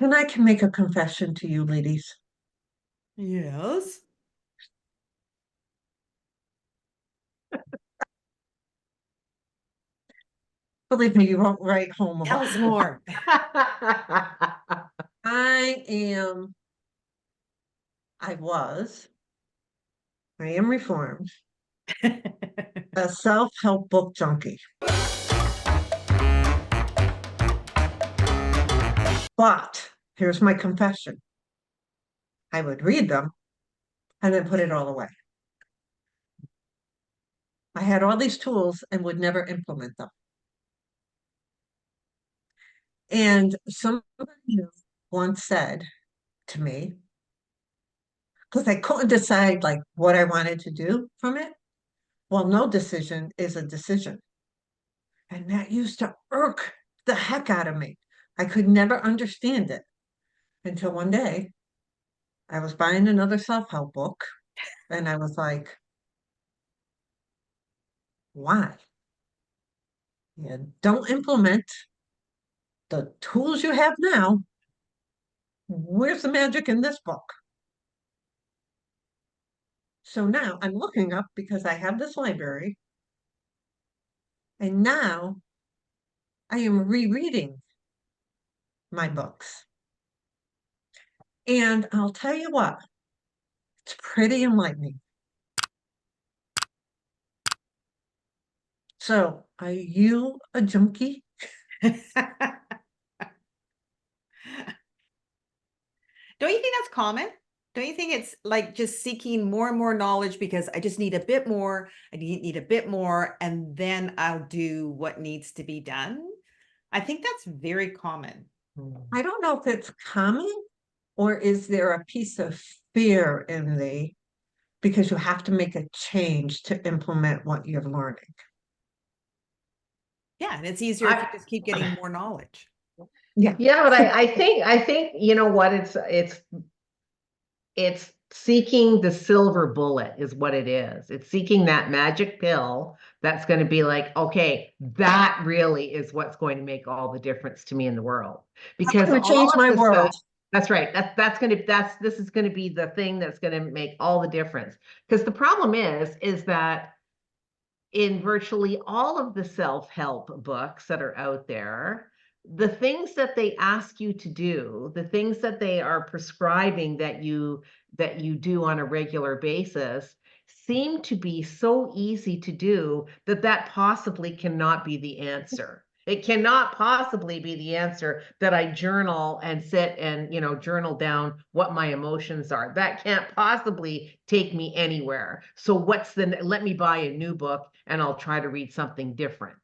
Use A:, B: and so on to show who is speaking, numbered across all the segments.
A: And I can make a confession to you, ladies.
B: Yes.
A: Believe me, you won't write home
B: Tell
A: about
B: us
A: it.
B: more.
A: I was, I am reformed, a self-help book junkie. But here's my confession. I would read them and then put it all away. I had all these tools and would never implement them. And somebody once said to me, because I couldn't decide like what I wanted to do from it. Well, no decision is a decision. And that used to irk the heck out of me. I could never understand it until one day I was buying another self-help book and I was like, why? You don't implement the tools you have now. Where's the magic in this book? So now I'm looking up because I have this library, and now I am rereading my books. And I'll tell you what, it's pretty enlightening. So, are you a junkie?
B: Don't you think that's common? Don't you think it's like just seeking more and more knowledge because I just need a bit more, I need a bit more, and then I'll do what needs to be done? I think that's very common.
A: I don't know if it's common or is there a piece of fear in the because you have to make a change to implement what you're learning.
B: Yeah, and it's easier if you
C: I
B: just keep getting more knowledge.
A: Yeah.
C: yeah, but I think you know what it's seeking the silver bullet is what it is. It's seeking that magic pill that's going to be like, okay, that really is what's going to make all the difference to me in the world. Because
A: Gonna
C: all
A: change
C: of
A: my
C: the stuff,
A: world.
C: that's right. This is going to be the thing that's going to make all the difference. Because the problem is that in virtually all of the self-help books that are out there, the things that they ask you to do, the things that they are prescribing that you do on a regular basis seem to be so easy to do that that possibly cannot be the answer. It cannot possibly be the answer that I journal and sit and, journal down what my emotions are. That can't possibly take me anywhere. So let me buy a new book and I'll try to read something different.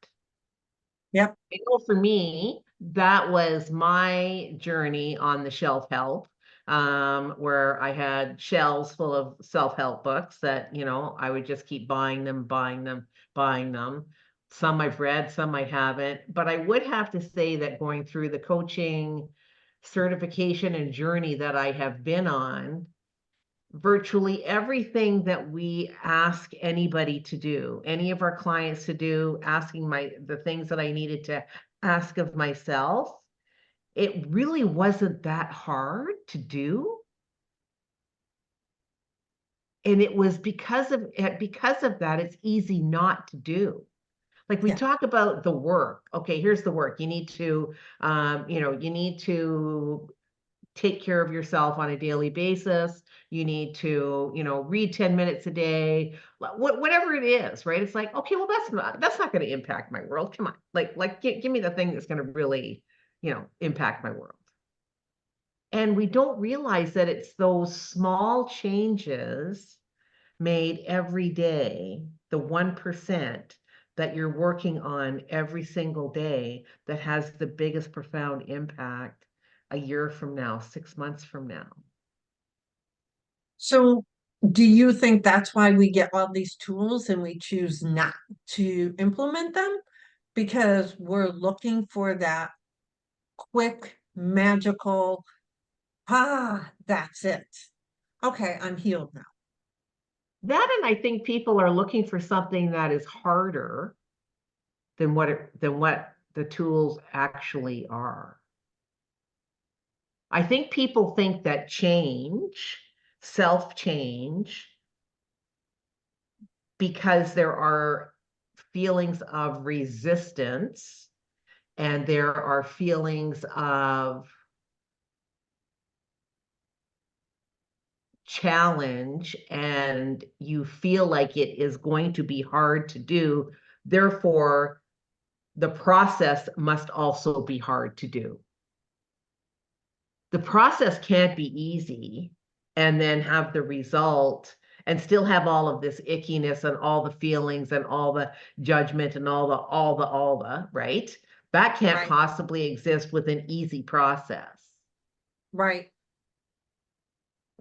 A: Yep.
C: I know for me, that was my journey on the shelf help, where I had shelves full of self-help books that, I would just keep buying them, buying them, buying them. Some I've read, some I haven't. But I would have to say that going through the coaching certification and journey that I have been on, virtually everything that we ask anybody to do, any of our clients to do, asking the things that I needed to ask of myself, it really wasn't that hard to do. And it was because of that, it's easy not to do. Like we
A: Yeah.
C: talk about the work. Okay, here's the work. You need to, take care of yourself on a daily basis. You need to, read 10 minutes a day, whatever it is, right? It's like, okay, well, that's not going to impact my world. Come on. Give me the thing that's going to really, impact my world. And we don't realize that it's those small changes made every day, the 1% that you're working on every single day that has the biggest profound impact a year from now, 6 months from now.
A: So do you think that's why we get all these tools and we choose not to implement them? Because we're looking for that quick, magical, that's it. Okay, I'm healed now.
C: That, and I think people are looking for something that is harder than what the tools actually are. I think people think that change, self-change, because there are feelings of resistance and there are feelings of challenge, and you feel like it is going to be hard to do, therefore the process must also be hard to do. The process can't be easy and then have the result and still have all of this ickiness and all the feelings and all the judgment and all the, right? That can't
A: Right.
C: possibly exist with an easy process.
A: Right.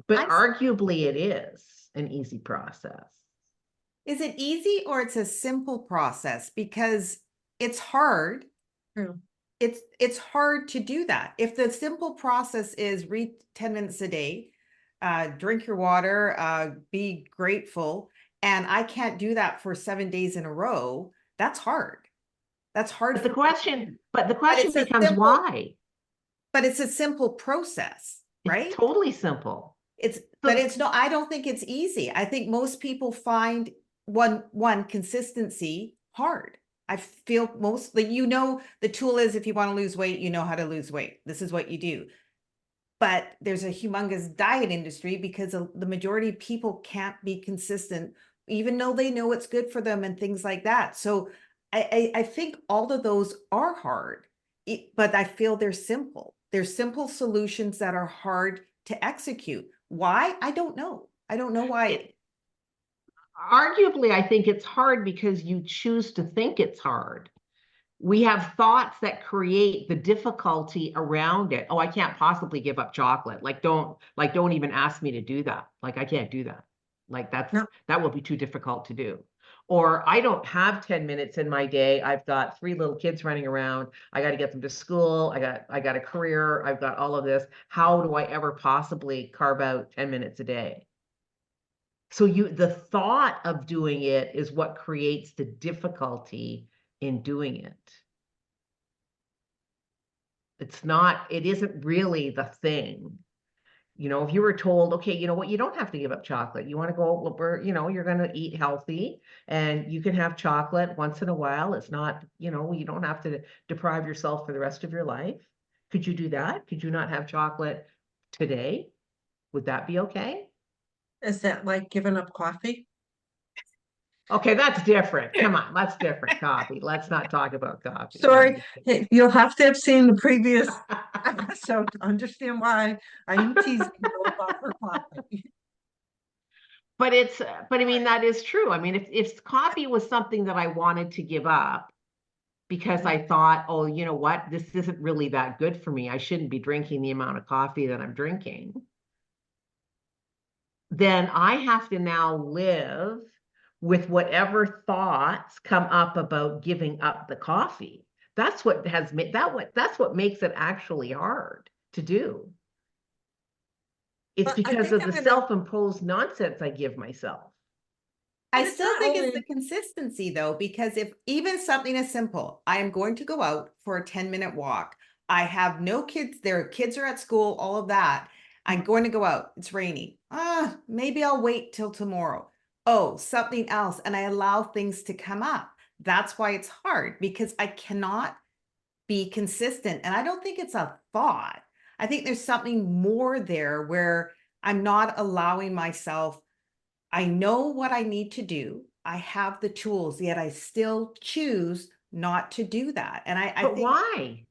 C: But arguably it is an easy process.
B: Is it easy or it's a simple process? Because it's hard.
A: True.
B: It's hard to do that. If the simple process is read 10 minutes a day, drink your water, be grateful, and I can't do that for 7 days in a row, that's hard. That's hard.
C: But the question
B: it's a
C: becomes
B: simple,
C: why?
B: but it's a simple process, right?
C: It's totally simple.
B: But it's no, I don't think it's easy. I think most people find one consistency hard. I feel most like, the tool is, if you want to lose weight, you know how to lose weight. This is what you do. But there's a humongous diet industry because the majority of people can't be consistent, even though they know it's good for them and things like that. So I think all of those are hard, but I feel they're simple. They're simple solutions that are hard to execute. Why? I don't know. I don't know why.
C: Arguably, I think it's hard because you choose to think it's hard. We have thoughts that create the difficulty around it. Oh, I can't possibly give up chocolate. Don't even ask me to do that. Like, I can't do that. Like, that will be too difficult to do. Or I don't have 10 minutes in my day. I've got 3 little kids running around. I got to get them to school. I got a career. I've got all of this. How do I ever possibly carve out 10 minutes a day? So the thought of doing it is what creates the difficulty in doing it. It isn't really the thing. If you were told, okay, you know what, you don't have to give up chocolate. You want to go, you're going to eat healthy and you can have chocolate once in a while. It's not, you don't have to deprive yourself for the rest of your life. Could you do that? Could you not have chocolate today? Would that be okay?
A: Is that like giving up coffee?
C: Okay, that's different. Come on, that's different. Coffee. Let's not talk about coffee.
A: Sorry, you'll have to have seen the previous episode to understand why I'm teasing you about her coffee.
C: But I mean, that is true. I mean, if coffee was something that I wanted to give up because I thought, oh, you know what, this isn't really that good for me. I shouldn't be drinking the amount of coffee that I'm drinking. Then I have to now live with whatever thoughts come up about giving up the coffee. That's what makes it actually hard to do. It's because of the self-imposed nonsense I give myself.
B: I still think it's the consistency though, because if even something as simple, I am going to go out for a 10-minute walk. I have no kids, their kids are at school, all of that. I'm going to go out. It's raining. Maybe I'll wait till tomorrow. Oh, something else. And I allow things to come up. That's why it's hard, because I cannot be consistent. And I don't think it's a thought. I think there's something more there where I'm not allowing myself. I know what I need to do. I have the tools, yet I still choose not to do that. And I think,
C: why?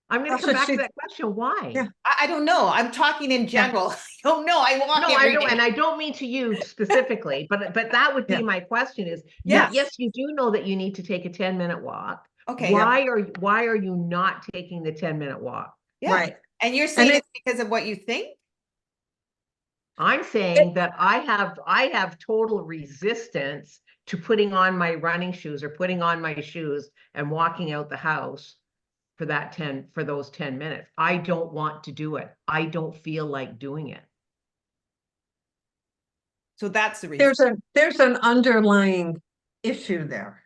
C: I'm going to come back to that question. Why?
A: Yeah.
B: I don't know. I'm talking in general. I don't know. I walk every day.
C: And I don't mean to you specifically, but that would be my question is, yes, you do know that you need to take a 10-minute walk.
B: Okay.
C: Why are you not taking the 10-minute walk?
B: Yeah. Right. And you're saying it's because of what you think?
C: I'm saying that I have total resistance to putting on my running shoes or putting on my shoes and walking out the house for those 10 minutes. I don't want to do it. I don't feel like doing it.
B: So that's the reason.
A: There's an underlying issue there.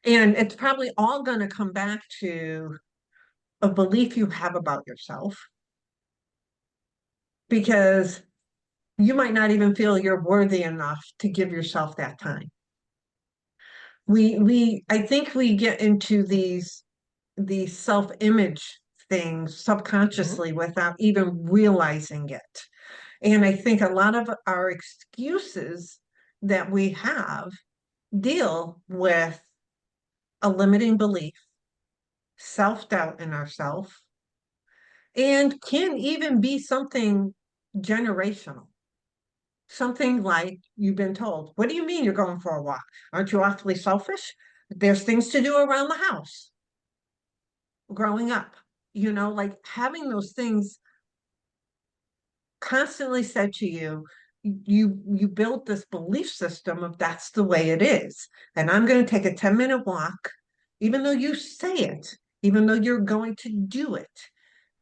A: And it's probably all going to come back to a belief you have about yourself. because you might not even feel you're worthy enough to give yourself that time. I think we get into these self-image things subconsciously without even realizing it. And I think a lot of our excuses that we have deal with a limiting belief, self-doubt in ourselves, and can even be something generational. Something like you've been told, what do you mean you're going for a walk? Aren't you awfully selfish? There's things to do around the house growing up, like having those things constantly said to you, you build this belief system of that's the way it is. And I'm going to take a 10-minute walk, even though you say it, even though you're going to do it.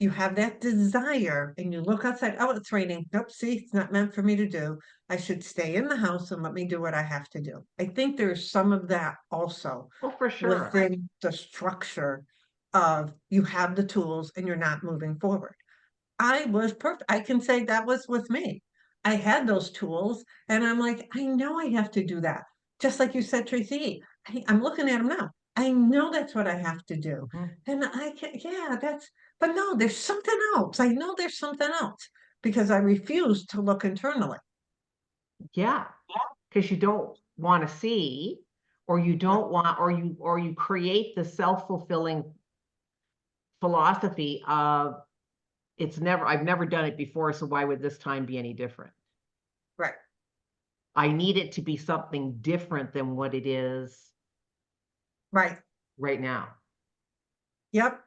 A: You have that desire and you look outside, oh, it's raining. Nope, see, it's not meant for me to do. I should stay in the house and let me do what I have to do. I think there's some of that also
C: Oh, for sure.
A: within the structure of you have the tools and you're not moving forward. I was perfect. I can say that was with me. I had those tools and I'm like, I know I have to do that. Just like you said, Tracy, I'm looking at them now. I know that's what I have to do. And I can, yeah, but no, there's something else. I know there's something else because I refuse to look internally.
C: Yeah, because you don't want to see, or you don't want, or you create the self-fulfilling philosophy of I've never done it before, so why would this time be any different?
A: Right.
C: I need it to be something different than what it is
A: Right.
C: right now.
A: Yep.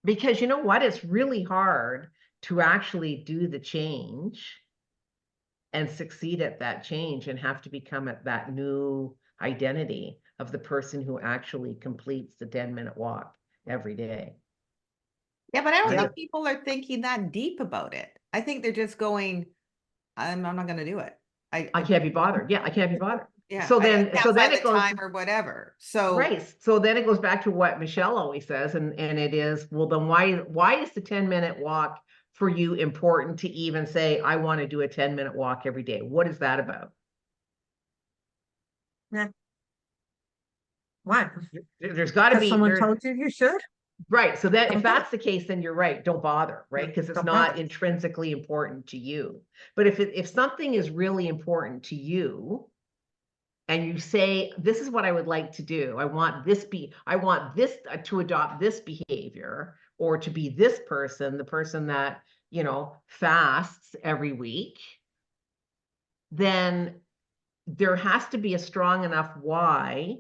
C: Because you know what? It's really hard to actually do the change and succeed at that change and have to become at that new identity of the person who actually completes the 10-minute walk every day.
B: Yeah, but I don't
C: Yeah.
B: think people are thinking that deep about it. I think they're just going, I'm not going to do it.
C: I can't be bothered. Yeah, I can't be bothered.
B: Yeah,
C: So
B: I
C: then,
B: can't
C: so then
B: find
C: it
B: the
C: goes
B: time or whatever. So
C: right. So then it goes back to what Michelle always says, and it is, well, then why is the 10-minute walk for you important to even say, I want to do a 10-minute walk every day? What is that about?
A: Yeah. Why?
C: There's got to
A: Because
C: be
A: someone
C: there.
A: told you you should.
C: Right. So that if
A: Don't do it.
C: that's the case, then you're right. Don't bother, right? Because it's
A: Don't
C: not
A: bother.
C: intrinsically important to you. But if something is really important to you, and you say, this is what I would like to do. I want this to adopt this behavior, or to be this person, the person that, fasts every week, then there has to be a strong enough why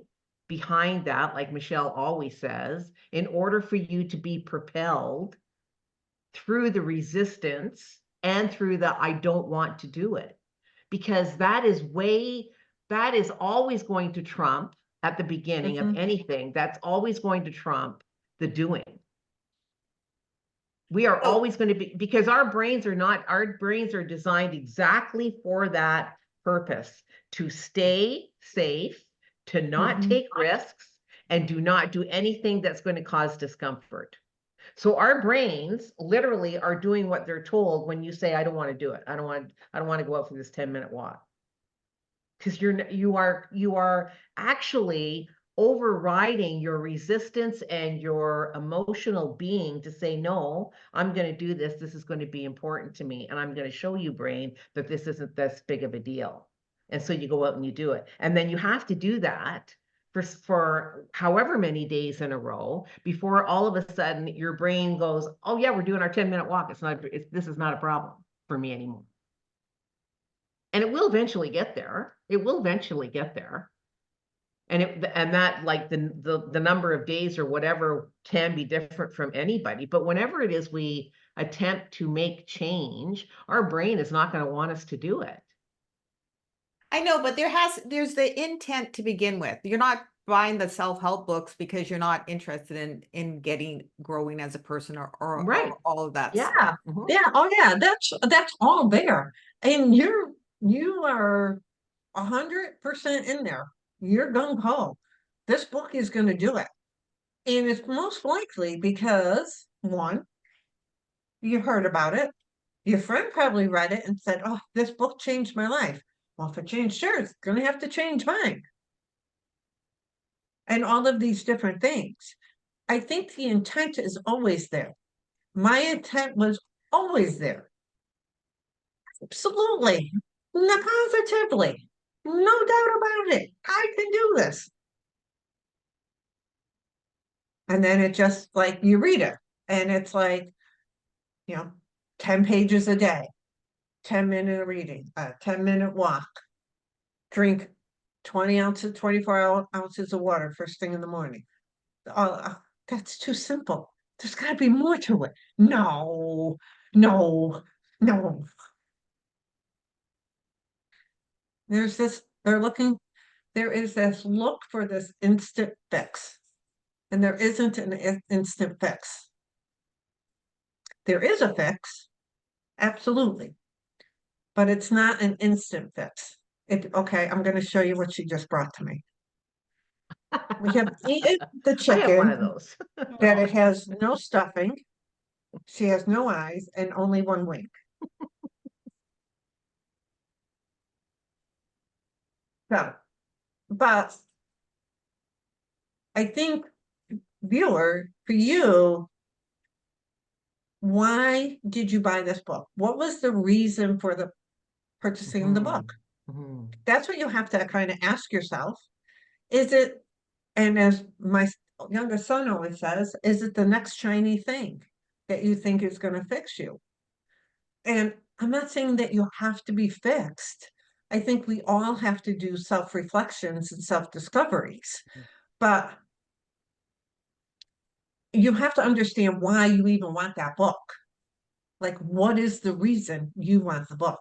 C: behind that, like Michelle always says, in order for you to be propelled through the resistance and through the I don't want to do it. Because that is always going to trump at the beginning of anything. That's always going to trump the doing. We are always going to be, because our brains are designed exactly for that purpose, to stay safe, to not take risks, and do not do anything that's going to cause discomfort. So our brains literally are doing what they're told when you say, I don't want to do it. I don't want to go out for this 10-minute walk. Because you are actually overriding your resistance and your emotional being to say, no, I'm going to do this. This is going to be important to me. And I'm going to show you, brain, that this isn't this big of a deal. And so you go out and you do it. And then you have to do that for however many days in a row before all of a sudden your brain goes, oh yeah, we're doing our 10-minute walk. This is not a problem for me anymore. And it will eventually get there. It will eventually get there. And that, like, the number of days or whatever can be different from anybody. But whenever it is we attempt to make change, our brain is not going to want us to do it.
B: I know, but there's the intent to begin with. You're not buying the self-help books because you're not interested in growing as a person or
C: Right.
B: all of that
A: Yeah.
B: stuff.
A: Yeah. Oh yeah. That's all there. And you are 100% in there. You're gung ho. This book is going to do it. And it's most likely because one, you heard about it, Your friend probably read it and said, oh, this book changed my life. Well, if it changed yours, it's going to have to change mine. And all of these different things. I think the intent is always there. My intent was always there. Absolutely. No, positively. No doubt about it. I can do this. And then it just like you read it and it's like, 10 pages a day, 10-minute reading, a 10-minute walk, drink 20 ounces, 24 ounces of water first thing in the morning. That's too simple. There's got to be more to it. No, no, no. There's this, there is this look for this instant fix. And there isn't an instant fix. There is a fix, absolutely, but it's not an instant fix. Okay, I'm going to show you what she just brought to me. We have eaten the
C: I have one of
A: chicken
C: those.
A: that it has no stuffing. She has no eyes and only one wing. So, but I think, viewer, for you, why did you buy this book? What was the reason for the purchasing the book?
C: Mhm.
A: That's what you have to kind of ask yourself. Is it, and as my youngest son always says, is it the next shiny thing that you think is going to fix you? And I'm not saying that you have to be fixed. I think we all have to do self-reflections and self-discoveries, but you have to understand why you even want that book. Like, what is the reason you want the book?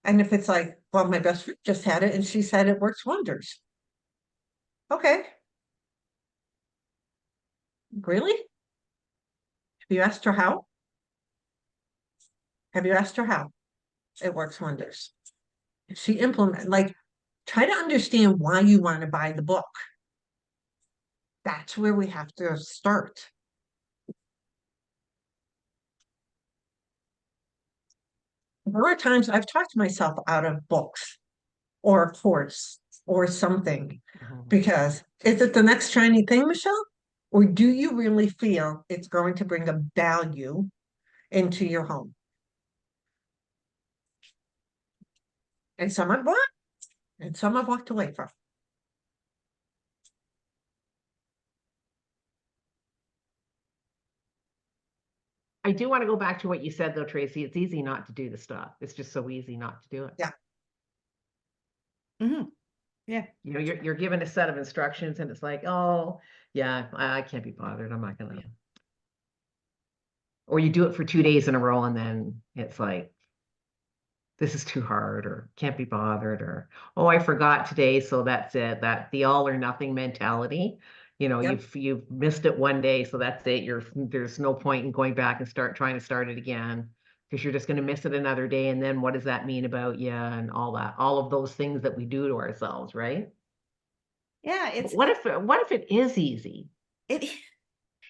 A: And if it's like, well, my best friend just had it and she said it works wonders. Okay. Really? Have you asked her how? Have you asked her how? It works wonders. If she implement, like, try to understand why you want to buy the book. That's where we have to start. There are times I've talked myself out of books or a course or something because is it the next shiny thing, Michelle? Or do you really feel it's going to bring a value into your home? And some I've bought and some I've walked away from.
C: I do want to go back to what you said though, Tracy. It's easy not to do the stuff. It's just so easy not to do it.
A: Yeah.
B: Mhm. Yeah.
C: You know, you're given a set of instructions and it's like, oh, yeah, I can't be bothered. I'm not gonna. Or you do it for 2 days in a row and then it's like, this is too hard or can't be bothered or, oh, I forgot today, so that's it. That the all or nothing mentality. You know,
A: Yep.
C: you've missed it one day, so that's it. There's no point in going back and trying to start it again because you're just going to miss it another day. And then what does that mean about you and all that, all of those things that we do to ourselves, right?
B: Yeah,
C: But what if it is easy?
B: it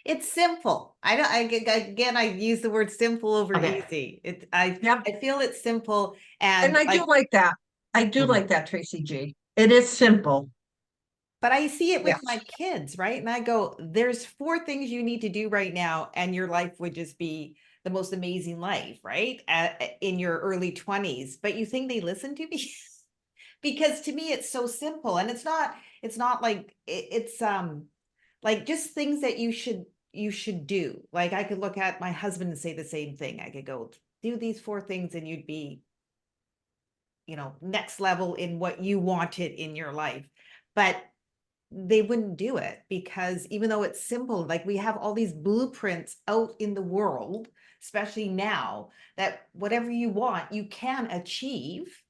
B: it's simple. Again, I use the word simple over
C: Okay.
B: easy.
A: Yep.
B: I feel it's simple
A: And
B: and
A: I do
B: like,
A: like that. I do like that, Tracy G. It is simple.
B: but I see it with
A: Yes.
B: my kids, right? And I go, there's 4 things you need to do right now, and your life would just be the most amazing life, right? In your early 20s. But you think they listen to me? Because to me it's so simple, and it's not like it's like just things that you should do. Like I could look at my husband and say the same thing. I could go do these 4 things and you'd be, next level in what you wanted in your life. But they wouldn't do it because even though it's simple, like we have all these blueprints out in the world, especially now, that whatever you want, you can achieve.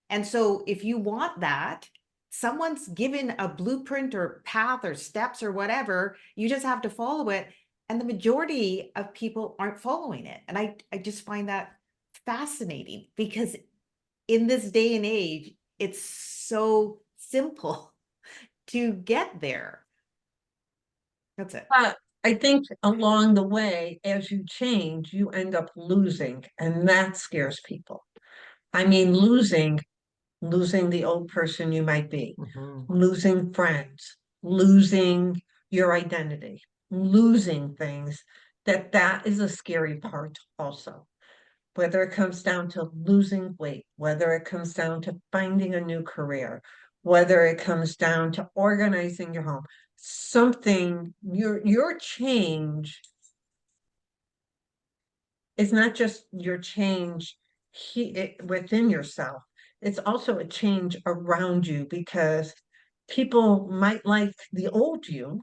B: And so if you want that, someone's given a blueprint or path or steps or whatever, you just have to follow it. And the majority of people aren't following it. And I just find that fascinating because in this day and age, it's so simple to get there. That's it.
A: I I think along the way, as you change, you end up losing, and that scares people. I mean, losing the old person you might be,
C: Mhm.
A: losing friends, losing your identity, losing things, that is a scary part also. Whether it comes down to losing weight, whether it comes down to finding a new career, whether it comes down to organizing your home, something, your change is not just your change within yourself, it's also a change around you because people might like the old you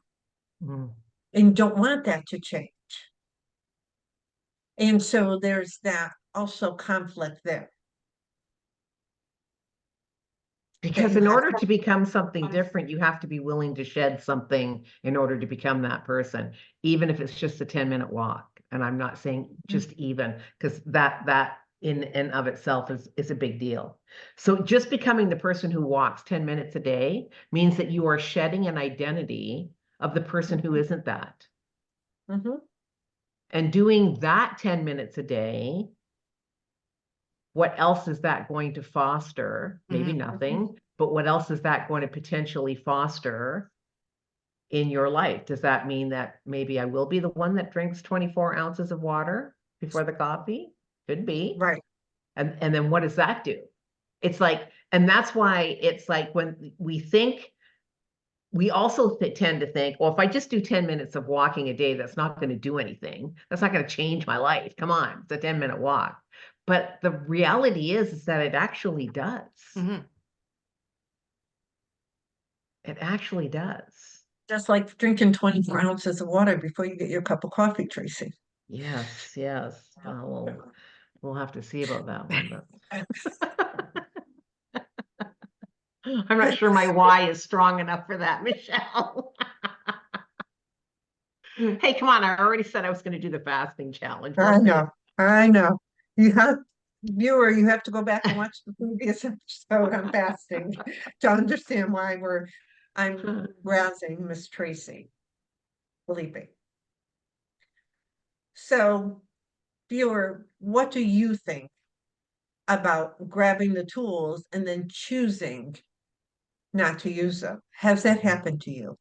C: Mhm.
A: and don't want that to change. And so there's that also conflict there that
C: Because
A: you
C: in
A: have
C: order
A: to.
C: to become something different, you have to be willing to shed something in order to become that person, even if it's just a 10-minute walk. And I'm not saying just even, because that in and of itself is a big deal. So just becoming the person who walks 10 minutes a day means that you are shedding an identity of the person who isn't that.
A: Mhm.
C: And doing that 10 minutes a day, what else is that going to foster? Maybe
B: Mhm.
C: nothing, but what else is that going to potentially foster in your life? Does that mean that maybe I will be the one that drinks 24 ounces of water before the coffee? Could be.
A: Right.
C: And then what does that do? It's like, and that's why it's like when we think, we also tend to think, well, if I just do 10 minutes of walking a day, that's not going to do anything. That's not going to change my life. Come on, it's a 10-minute walk. But the reality is that it actually does.
B: Mhm.
C: It actually does.
A: Just like drinking 24 ounces of water before you get your cup of coffee, Tracy.
C: Yes, yes. We'll have to see about that one, but I'm not sure my why is strong enough for that, Michelle. Hey, come on. I already said I was going to do the fasting challenge.
A: I
C: We'll see.
A: know, I know. Viewer, you have to go back and watch the previous episode on fasting to understand why I'm rousing Miss Tracy. Believe me. So, viewer, what do you think about grabbing the tools and then choosing not to use them? Has that happened to you?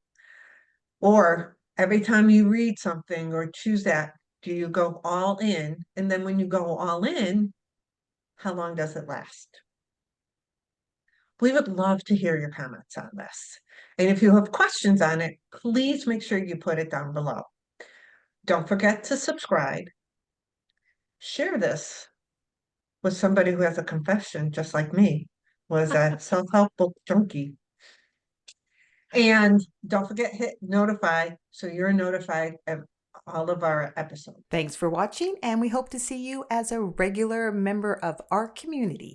A: Or every time you read something or choose that, do you go all in? And then when you go all in, how long does it last? We would love to hear your comments on this. And if you have questions on it, please make sure you put it down below. Don't forget to subscribe. Share this with somebody who has a confession, just like me, was a self-help book junkie. And don't forget, hit notify so you're notified of all of our episodes.
B: Thanks for watching, and we hope to see you as a regular member of our community.